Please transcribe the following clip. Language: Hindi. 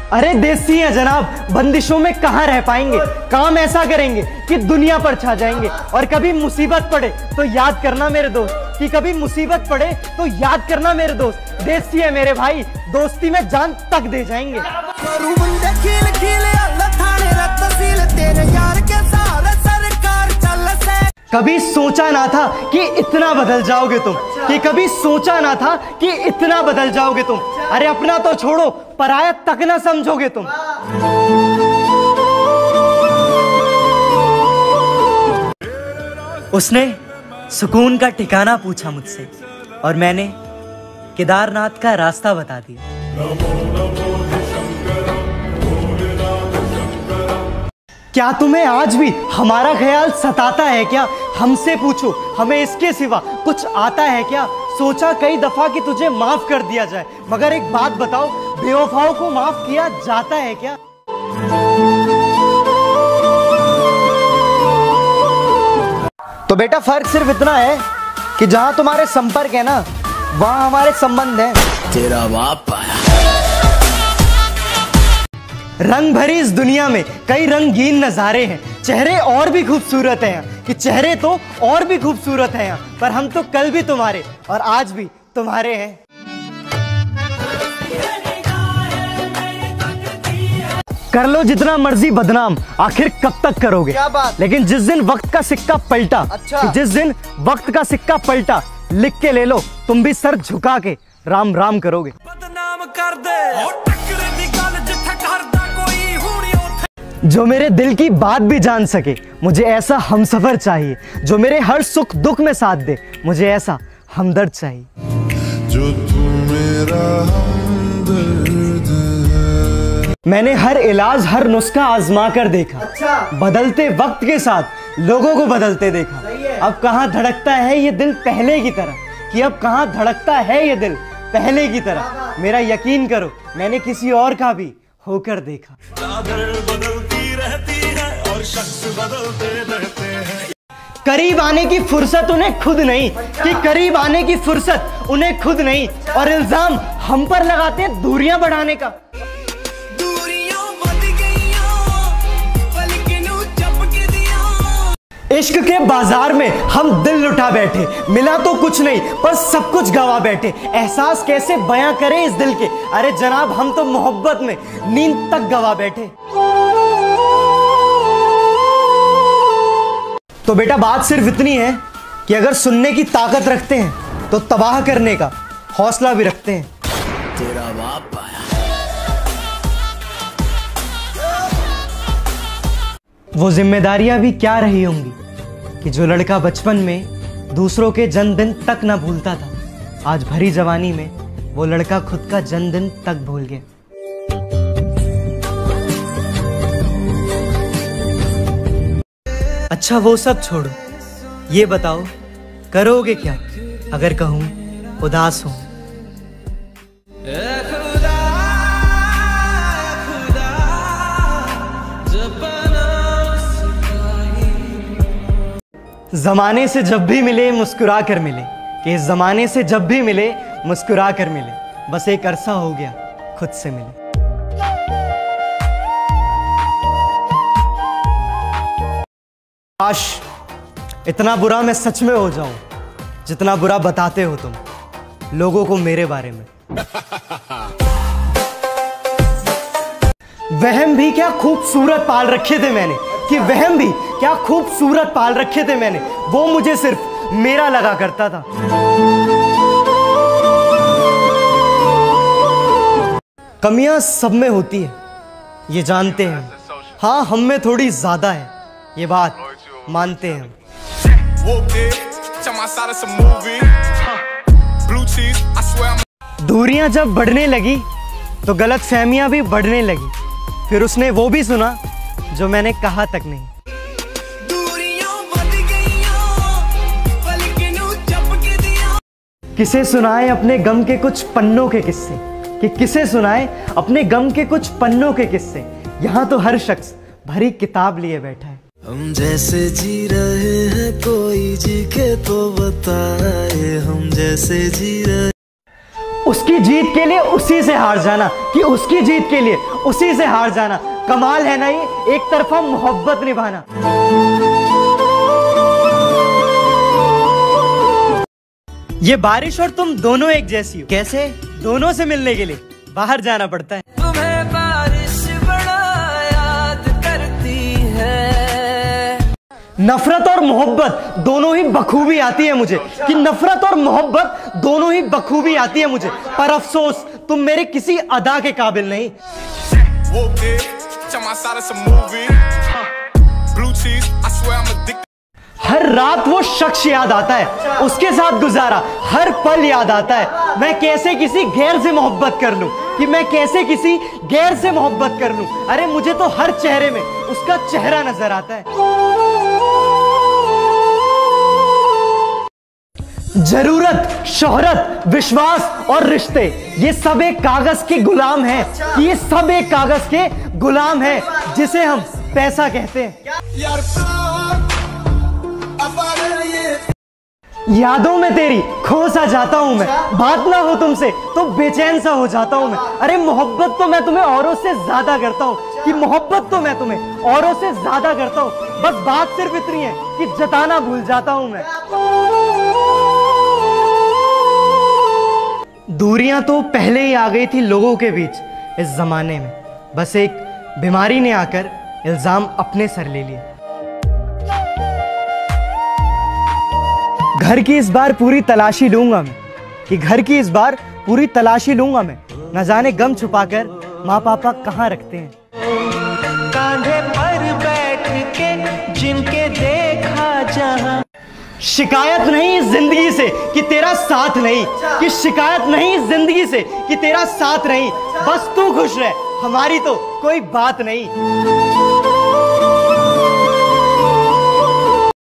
अरे देसी हैं जनाब, बंदिशों में कहाँ रह पाएंगे। काम ऐसा करेंगे कि दुनिया पर छा जाएंगे। और कभी मुसीबत पड़े तो याद करना मेरे दोस्त, कि कभी मुसीबत पड़े तो याद करना मेरे दोस्त। देसी है मेरे भाई, दोस्ती में जान तक दे जाएंगे। कभी सोचा ना था कि इतना बदल जाओगे तुम, कि कभी सोचा ना था कि इतना बदल जाओगे तुम। अरे अपना तो छोड़ो, पराया तक ना समझोगे तुम। उसने सुकून का ठिकाना पूछा मुझसे और मैंने केदारनाथ का रास्ता बता दिया। क्या तुम्हें आज भी हमारा ख्याल सताता है क्या? हमसे पूछो, हमें इसके सिवा कुछ आता है क्या? सोचा कई दफा कि तुझे माफ कर दिया जाए, मगर एक बात बताओ, बेवफाओं को माफ किया जाता है क्या? तो बेटा फर्क सिर्फ इतना है कि जहां तुम्हारे संपर्क है ना, वहां हमारे संबंध है। तेरा बाप आया। रंग भरी इस दुनिया में कई रंगीन नजारे हैं, चेहरे और भी खूबसूरत हैं यहाँ, कि चेहरे तो और भी खूबसूरत हैं यहाँ, पर हम तो कल भी तुम्हारे और आज भी तुम्हारे हैं। कर लो जितना मर्जी बदनाम, आखिर कब तक करोगे? क्या बात? लेकिन जिस दिन वक्त का सिक्का पलटा, जिस दिन वक्त का सिक्का पलटा, लिख के ले लो, तुम भी सर झुका के राम राम करोगे। बदनाम कर दे जो मेरे दिल की बात भी जान सके, मुझे ऐसा हमसफर चाहिए। जो मेरे हर सुख दुख में साथ दे, मुझे ऐसा हमदर्द चाहिए। जो तू मेरा हमदर्द है। मैंने हर इलाज, हर नुस्खा आजमा कर देखा। बदलते वक्त के साथ लोगों को बदलते देखा। अब कहाँ धड़कता है ये दिल पहले की तरह, कि अब कहाँ धड़कता है ये दिल पहले की तरह। मेरा यकीन करो, मैंने किसी और का भी होकर देखा। बदलती रहती है और शख्स बदलते रहते हैं। करीब आने की फुर्सत उन्हें खुद नहीं, कि करीब आने की फुर्सत उन्हें खुद नहीं, और इल्जाम हम पर लगाते हैं दूरियां बढ़ाने का। इश्क के बाजार में हम दिल लुटा बैठे, मिला तो कुछ नहीं पर सब कुछ गवा बैठे। एहसास कैसे बयां करें इस दिल के, अरे जनाब हम तो मोहब्बत में नींद तक गवा बैठे। तो बेटा बात सिर्फ इतनी है कि अगर सुनने की ताकत रखते हैं तो तबाह करने का हौसला भी रखते हैं। तेरा बाप आया। वो जिम्मेदारियां भी क्या रही होंगी कि जो लड़का बचपन में दूसरों के जन्मदिन तक ना भूलता था, आज भरी जवानी में वो लड़का खुद का जन्मदिन तक भूल गया। अच्छा वो सब छोड़ो, ये बताओ करोगे क्या अगर कहूं उदास हूं? जमाने से जब भी मिले मुस्कुरा कर मिले, कि इस जमाने से जब भी मिले मुस्कुरा कर मिले, बस एक अरसा हो गया खुद से मिले। काश इतना बुरा मैं सच में हो जाऊं जितना बुरा बताते हो तुम लोगों को मेरे बारे में। वहम भी क्या खूबसूरत पाल रखे थे मैंने, कि वहम भी क्या खूबसूरत पाल रखे थे मैंने, वो मुझे सिर्फ मेरा लगा करता था। कमियां सब में होती है ये जानते हैं, हाँ हम में थोड़ी ज्यादा है ये बात मानते हैं। दूरियां जब बढ़ने लगी तो गलतफहमियां भी बढ़ने लगी, फिर उसने वो भी सुना जो मैंने कहा तक नहीं। किसे सुनाए अपने गम के कुछ पन्नों के किस्से, कि किसे सुनाए अपने गम के कुछ पन्नों के किस्से। यहाँ तो हर शख्स भरी किताब लिए बैठा है। हम जैसे जी रहे हैं कोई जी के तो बताए, हम जैसे जी रहे। उसकी जीत के लिए उसी से हार जाना, कि उसकी जीत के लिए उसी से हार जाना। कमाल है ना ये एक तरफा मोहब्बत निभाना। ये बारिश और तुम दोनों एक जैसी हो। कैसे? दोनों से मिलने के लिए बाहर जाना पड़ता है। तुम्हें बारिश बड़ा याद करती है। नफरत और मोहब्बत दोनों ही बखूबी आती है मुझे, कि नफरत और मोहब्बत दोनों ही बखूबी आती है मुझे, पर अफसोस तुम मेरे किसी अदा के काबिल नहीं। हर रात वो शख्स याद आता है, उसके साथ गुजारा हर पल याद आता है। मैं कैसे किसी गैर से मोहब्बत कर लूं, कि मैं कैसे किसी गैर से मोहब्बत कर लूं। अरे मुझे तो हर चेहरे में उसका चेहरा नजर आता है। जरूरत, शोहरत, विश्वास और रिश्ते, ये सब एक कागज के गुलाम हैं, कि ये सब एक कागज के गुलाम हैं जिसे हम पैसा कहते हैं। यादों में तेरी खो सा जाता हूं मैं, बात ना हो तुमसे तो बेचैन सा हो जाता हूं मैं। अरे मोहब्बत तो मैं तुम्हें औरों से ज्यादा करता हूं, कि मोहब्बत तो मैं तुम्हें औरों से ज्यादा करता हूं, बस बात सिर्फ इतनी है कि जताना भूल जाता हूं मैं। दूरियां तो पहले ही आ गई थी लोगों के बीच इस जमाने में, बस एक बीमारी ने आकर इल्जाम अपने सर ले लिया। घर की इस बार पूरी तलाशी लूंगा मैं, कि घर की इस बार पूरी तलाशी लूंगा मैं, न जाने गम छुपाकर माँ पापा कहाँ रखते हैं। कांधे पर बैठ के जिनके देखा जहां। शिकायत नहीं इस जिंदगी से कि तेरा साथ नहीं, कि शिकायत नहीं इस जिंदगी से कि तेरा साथ नहीं, बस तू खुश रह, हमारी तो कोई बात नहीं।